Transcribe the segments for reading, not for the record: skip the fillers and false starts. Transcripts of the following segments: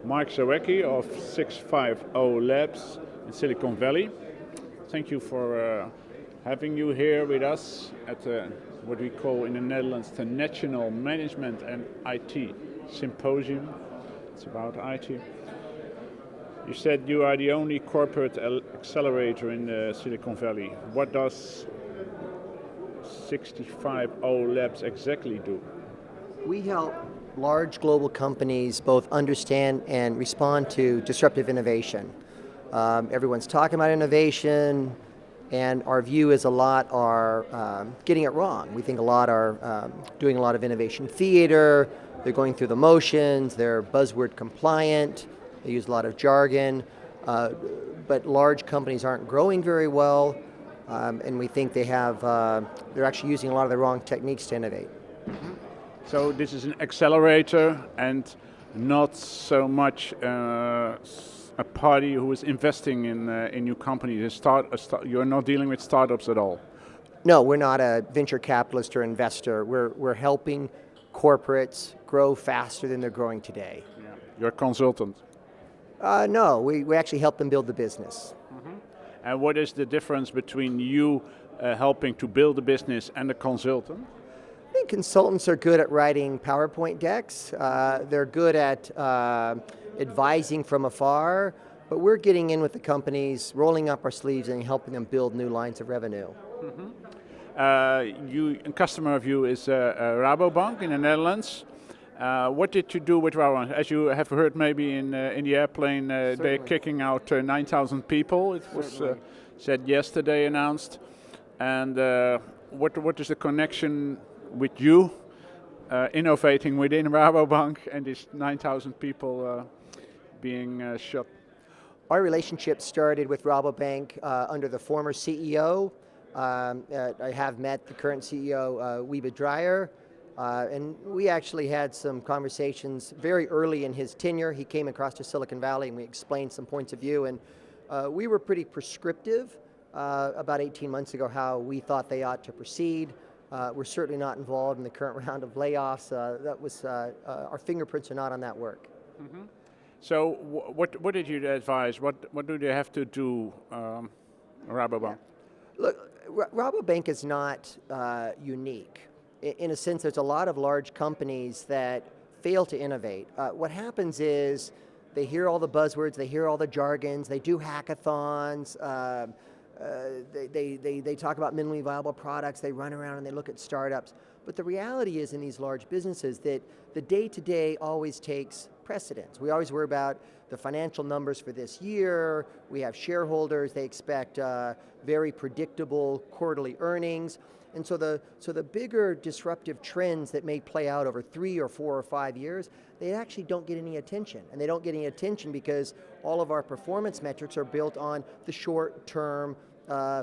Mark Zawacki of 650 Labs in Silicon Valley. Thank you for having you here with us at what we call in the Netherlands the Nationaal Management and IT Symposium. It's about IT. You said you are the only corporate accelerator in Silicon Valley. What does 650 Labs exactly do? We help large global companies both understand and respond to disruptive innovation. Everyone's talking about innovation, and our view is a lot are getting it wrong. We think a lot are doing a lot of innovation theater, they're going through the motions, they're buzzword compliant, they use a lot of jargon, but large companies aren't growing very well, and we think they're actually using a lot of the wrong techniques to innovate. Mm-hmm. So this is an accelerator and not so much a party who is investing in new companies. You're not dealing with startups at all. No, we're not a venture capitalist or investor. We're helping corporates grow faster than they're growing today. Yeah. You're a consultant. No, we actually help them build the business. Mm-hmm. And what is the difference between you helping to build a business and a consultant? I think consultants are good at writing PowerPoint decks. They're good at advising from afar, but we're getting in with the companies, rolling up our sleeves and helping them build new lines of revenue. Mm-hmm. A customer of you is Rabobank in the Netherlands. What did you do with Rabobank? As you have heard maybe in the airplane, they're kicking out 9,000 people. It was said yesterday, announced. And what is the connection with you innovating within Rabobank and these 9,000 people being shot? Our relationship started with Rabobank under the former CEO. I have met the current CEO, Wiebe Dreyer, and we actually had some conversations very early in his tenure. He came across to Silicon Valley and we explained some points of view, and we were pretty prescriptive about 18 months ago how we thought they ought to proceed. We're certainly not involved in the current round of layoffs. Our fingerprints are not on that work. Mm-hmm. So what did you advise? What do they have to do, Rabobank? Yeah. Look, Rabobank is not unique. In a sense, there's a lot of large companies that fail to innovate. What happens is they hear all the buzzwords, they hear all the jargons, they do hackathons, they talk about minimally viable products, they run around and they look at startups. But the reality is in these large businesses that the day-to-day always takes precedence. We always worry about the financial numbers for this year, we have shareholders, they expect very predictable quarterly earnings. And so the bigger disruptive trends that may play out over 3 or 4 or 5 years, they actually don't get any attention. And they don't get any attention because all of our performance metrics are built on the short-term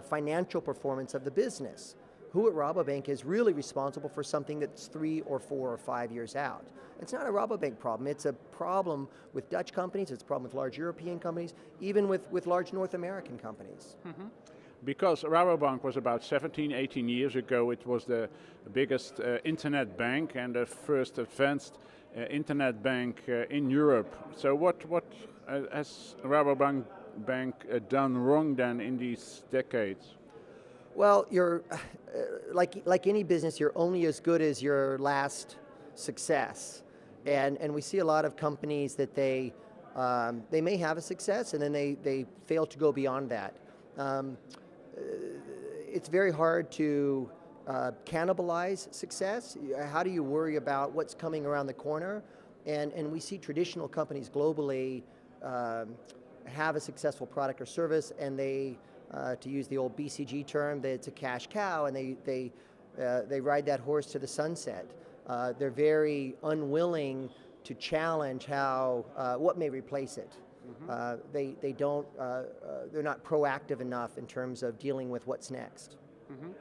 financial performance of the business. Who at Rabobank is really responsible for something that's 3 or 4 or 5 years out? It's not a Rabobank problem. It's a problem with Dutch companies, it's a problem with large European companies, even with large North American companies. Mm-hmm. Because Rabobank was about 17, 18 years ago, it was the biggest internet bank and the first advanced internet bank in Europe. So what has Rabobank done wrong then in these decades? Well, you're like any business, you're only as good as your last success. And we see a lot of companies that they may have a success and then they fail to go beyond that. It's very hard to cannibalize success. How do you worry about what's coming around the corner? And we see traditional companies globally have a successful product or service, and they, to use the old BCG term, it's a cash cow, and they ride that horse to the sunset. They're very unwilling to challenge what may replace it. Mm-hmm. They're not proactive enough in terms of dealing with what's next. Mm-hmm.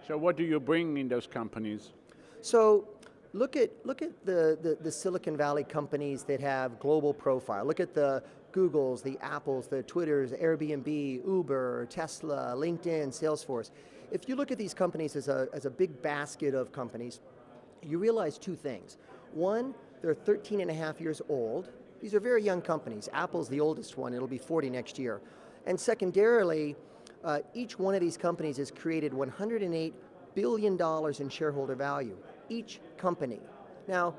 So what do you bring in those companies? So look at the Silicon Valley companies that have global profile. Look at the Googles, the Apples, the Twitters, Airbnb, Uber, Tesla, LinkedIn, Salesforce. If you look at these companies as a big basket of companies, you realize two things. One, they're 13 and a half years old, These are very young companies. Apple's the oldest one, it'll be 40 next year. And secondarily, each one of these companies has created $108 billion in shareholder value, each company. Now,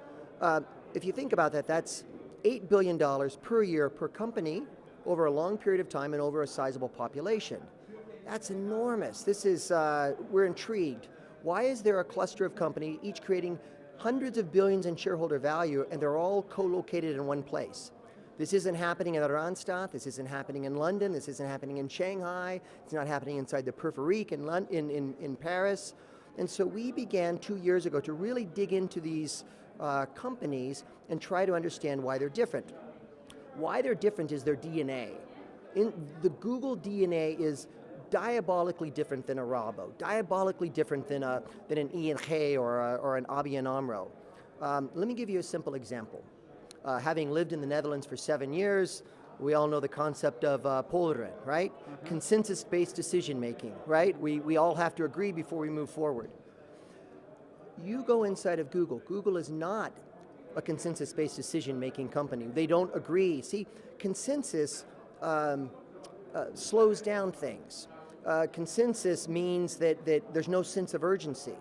if you think about that, that's $8 billion per year per company over a long period of time and over a sizable population. That's enormous. This is, we're intrigued. Why is there a cluster of companies, each creating hundreds of billions in shareholder value, and they're all co-located in one place? This isn't happening in Randstad, this isn't happening in London, this isn't happening in Shanghai, it's not happening inside the Periferique in Paris. And so we began 2 years ago to really dig into these companies and try to understand why they're different. Why they're different is their DNA. The Google DNA is diabolically different than a Rabo, diabolically different than an ING or an ABN AMRO. Let me give you a simple example. Having lived in the Netherlands for 7 years, we all know the concept of polderen, right? Mm-hmm. Consensus-based decision making, right? We all have to agree before we move forward. You go inside of Google. Google is not a consensus-based decision-making company. They don't agree. See, consensus slows down things. Consensus means that there's no sense of urgency.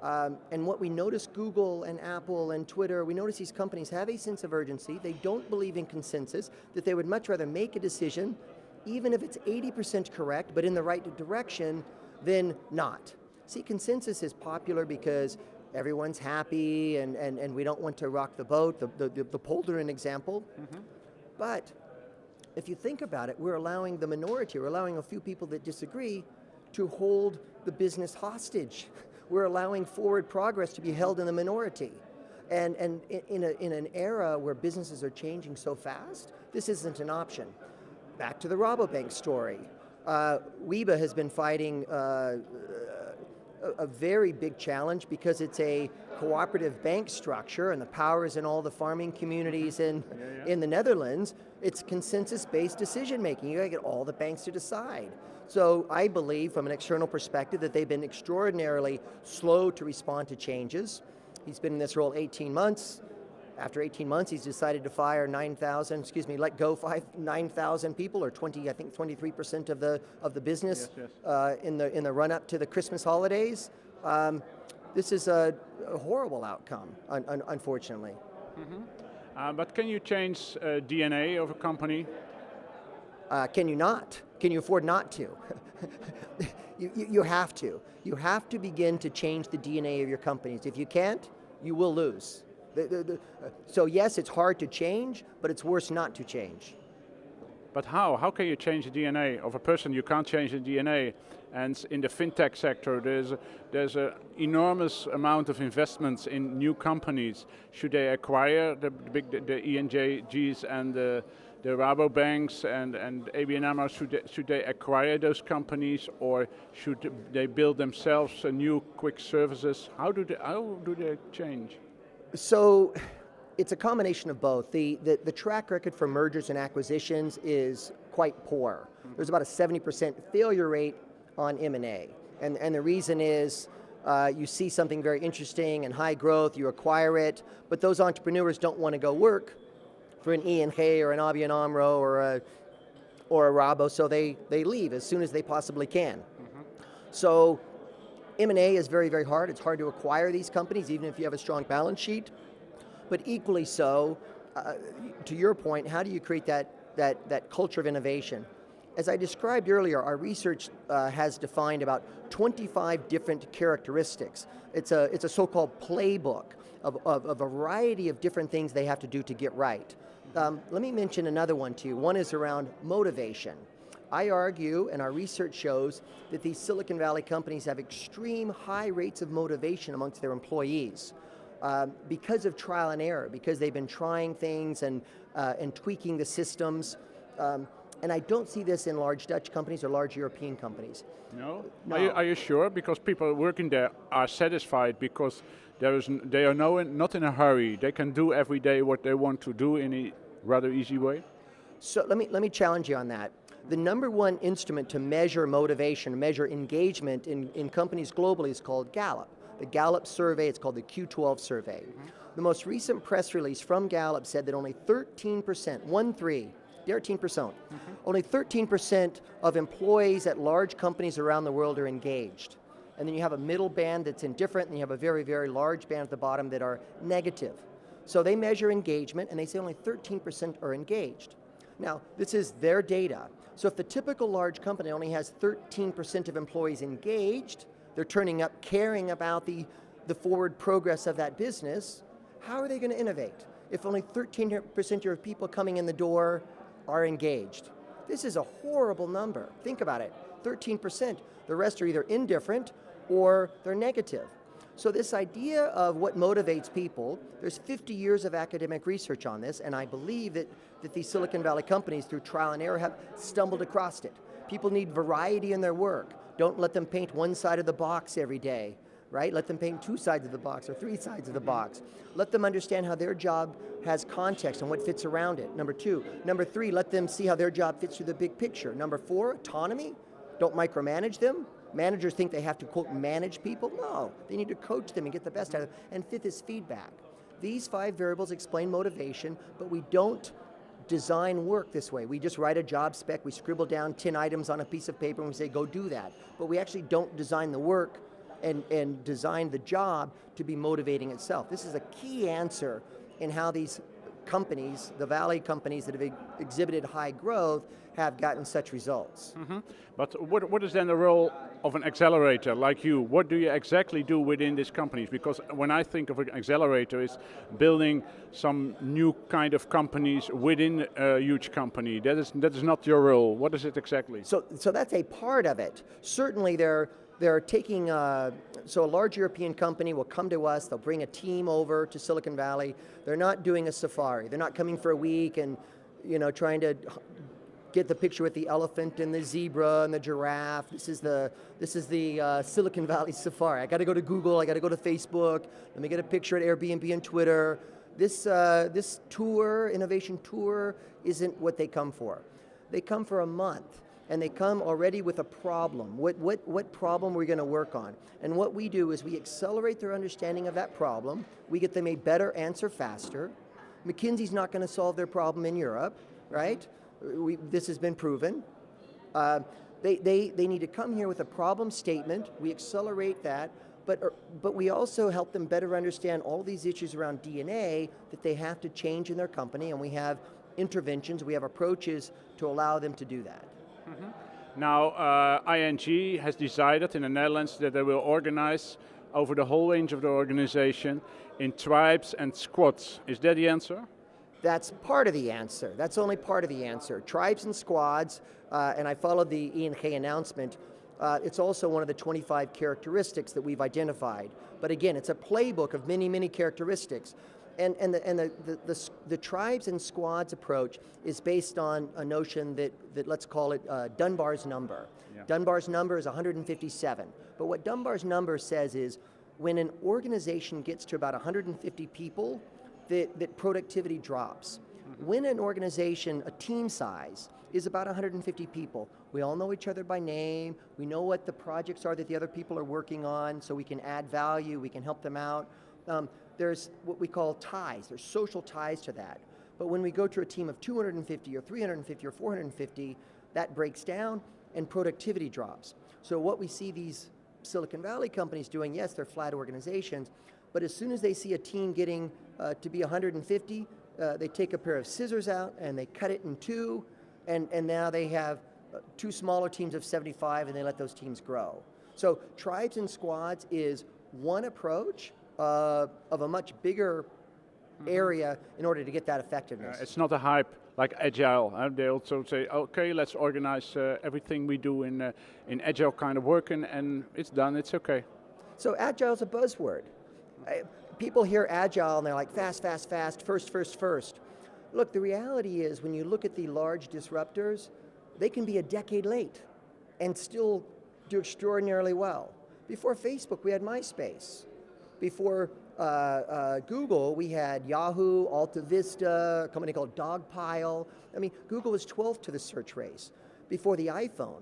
And what we notice, Google and Apple and Twitter, we notice these companies have a sense of urgency. They don't believe in consensus, that they would much rather make a decision, even if it's 80% correct, but in the right direction, than not. See, consensus is popular because everyone's happy and we don't want to rock the boat, the polderen example. Mm-hmm. But if you think about it, we're allowing the minority, we're allowing a few people that disagree to hold the business hostage. We're allowing forward progress to be held in the minority. And in an era where businesses are changing so fast, this isn't an option. Back to the Rabobank story. Wiebe has been fighting a very big challenge because it's a cooperative bank structure and the power is in all the farming communities in the Netherlands. It's consensus-based decision making. You gotta get all the banks to decide. So I believe from an external perspective that they've been extraordinarily slow to respond to changes. He's been in this role 18 months. After 18 months, he's decided to fire 9,000 people, or 23% of the business. Yes. In the run-up to the Christmas holidays. This is a horrible outcome, unfortunately. Mm-hmm. But can you change DNA of a company? Can you not? Can you afford not to? You have to. You have to begin to change the DNA of your companies. If you can't, you will lose. So yes, it's hard to change, but it's worse not to change. But how? How can you change the DNA of a person? You can't change the DNA. And in the fintech sector, there's an enormous amount of investments in new companies. Should they acquire the ING's and the Rabobanks and ABN AMRO? Should they acquire those companies, or should they build themselves new quick services? How do they change? So it's a combination of both. The track record for mergers and acquisitions is quite poor. There's about a 70% failure rate on M&A. And the reason is you see something very interesting and high growth, you acquire it, but those entrepreneurs don't want to go work for an ING or an ABN AMRO or a Rabo, so they leave as soon as they possibly can. Mm-hmm. So M&A is very, very hard. It's hard to acquire these companies, even if you have a strong balance sheet. But equally so, to your point, how do you create that culture of innovation? As I described earlier, our research has defined about 25 different characteristics. It's a so-called playbook of a variety of different things they have to do to get right. Let me mention another one to you. One is around motivation. I argue, and our research shows, that these Silicon Valley companies have extreme high rates of motivation amongst their employees because of trial and error, because they've been trying things and tweaking the systems. And I don't see this in large Dutch companies or large European companies. No? Are you sure? Because people working there are satisfied because they are not in a hurry. They can do every day what they want to do in a rather easy way. So let me challenge you on that. The number one instrument to measure motivation, measure engagement in companies globally is called Gallup. the Gallup survey. It's called the Q12 survey. The most recent press release from Gallup said that only 13%, 13%, only 13% of employees at large companies around the world are engaged. And then you have a middle band that's indifferent, and you have a very, very large band at the bottom that are negative. So they measure engagement, and they say only 13% are engaged. Now, this is their data. So if the typical large company only has 13% of employees engaged, they're turning up caring about the forward progress of that business, how are they going to innovate if only 13% of people coming in the door are engaged? This is a horrible number. Think about it, 13%. The rest are either indifferent or they're negative. So this idea of what motivates people, there's 50 years of academic research on this, and I believe that these Silicon Valley companies, through trial and error, have stumbled across it. People need variety in their work. Don't let them paint one side of the box every day, right? Let them paint two sides of the box or three sides of the box. Let them understand how their job has context and what fits around it, number two. Number three, let them see how their job fits through the big picture. Number four, autonomy. Don't micromanage them. Managers think they have to, quote, manage people. No, they need to coach them and get the best out of them. And fifth is feedback. These 5 variables explain motivation, but we don't design work this way. We just write a job spec, we scribble down 10 items on a piece of paper and we say, go do that. But we actually don't design the work and design the job to be motivating itself. This is a key answer in how these companies, the Valley companies that have exhibited high growth, have gotten such results. But what is then the role of an accelerator like you? What do you exactly do within these companies? Because when I think of an accelerator, it's building some new kind of companies within a huge company. That is not your role. What is it exactly? So that's a part of it. Certainly they're taking, so a large European company will come to us, they'll bring a team over to Silicon Valley. They're not doing a safari. They're not coming for a week and trying to get the picture with the elephant and the zebra and the giraffe. This is the Silicon Valley safari. I got to go to Google, I got to go to Facebook, let me get a picture at Airbnb and Twitter. This tour, innovation tour, isn't what they come for. They come for a month. And they come already with a problem. What problem are we going to work on? And what we do is we accelerate their understanding of that problem. We get them a better answer faster. McKinsey's not going to solve their problem in Europe, right? This has been proven. They need to come here with a problem statement. We accelerate that, but we also help them better understand all these issues around DNA that they have to change in their company, and we have interventions, we have approaches to allow them to do that. Now, ING has decided in the Netherlands that they will organize over the whole range of the organization in tribes and squads. Is that the answer? That's part of the answer. That's only part of the answer. Tribes and squads, and I followed the ING announcement, it's also one of the 25 characteristics that we've identified. But again, it's a playbook of many, many characteristics. And the tribes and squads approach is based on a notion that let's call it Dunbar's number. Yeah. Dunbar's number is 157. But what Dunbar's number says is when an organization gets to about 150 people, that productivity drops. When an organization, a team size, is about 150 people, we all know each other by name, we know what the projects are that the other people are working on, so we can add value, we can help them out. There's what we call ties, there's social ties to that. But when we go to a team of 250 or 350 or 450, that breaks down and productivity drops. So what we see these Silicon Valley companies doing, yes, they're flat organizations, but as soon as they see a team getting to be 150, they take a pair of scissors out and they cut it in two, and now they have 2 smaller teams of 75 and they let those teams grow. So tribes and squads is one approach of a much bigger area in order to get that effectiveness. It's not a hype like agile. They also say, okay, let's organize everything we do in agile kind of work, and it's done, it's okay. So agile is a buzzword. People hear agile and they're like fast, fast, fast, first. Look, the reality is when you look at the large disruptors, they can be a decade late and still do extraordinarily well. Before Facebook, we had MySpace. Before Google, we had Yahoo, Alta Vista, a company called Dogpile. I mean, Google was 12th to the search race. Before the iPhone,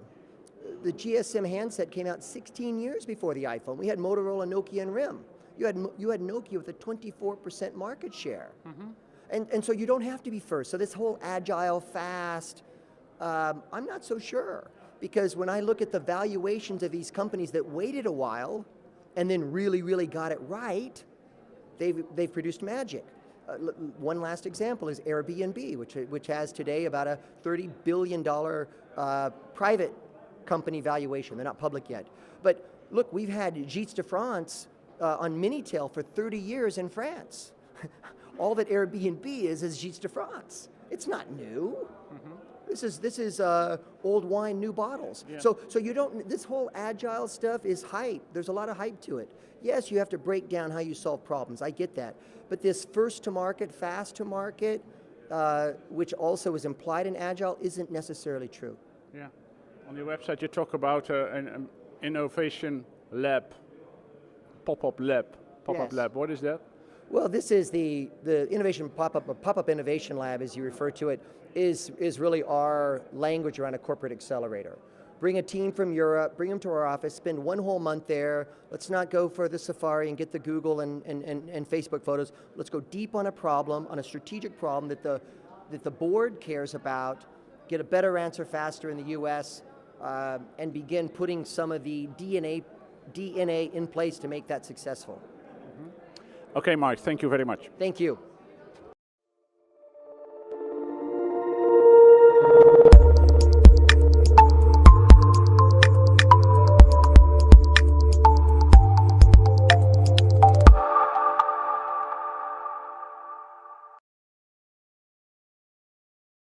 The GSM handset came out 16 years before the iPhone. We had Motorola, Nokia, and RIM. You had Nokia with a 24% market share. And so you don't have to be first. So this whole agile, fast, I'm not so sure. Because when I look at the valuations of these companies that waited a while and then really, really got it right, they've produced magic. One last example is Airbnb, which has today about a $30 billion private company valuation. They're not public yet. But look, we've had Gîtes de France on Minitel for 30 years in France. All that Airbnb is Gîtes de France. It's not new. This is old wine, new bottles. Yeah. So you don't. This whole agile stuff is hype. There's a lot of hype to it. Yes, you have to break down how you solve problems. I get that. But this first to market, fast to market, which also is implied in agile, isn't necessarily true. Yeah. On your website, you talk about an innovation lab, pop-up lab. Pop-up lab. What is that? Well, this is the innovation pop-up innovation lab, as you refer to it, is really our language around a corporate accelerator. Bring a team from Europe, bring them to our office, spend one whole month there. Let's not go for the Safari and get the Google and Facebook photos. Let's go deep on a problem, on a strategic problem that the board cares about, get a better answer faster in the US, and begin putting some of the DNA in place to make that successful. Okay, Mark, thank you very much. Thank you.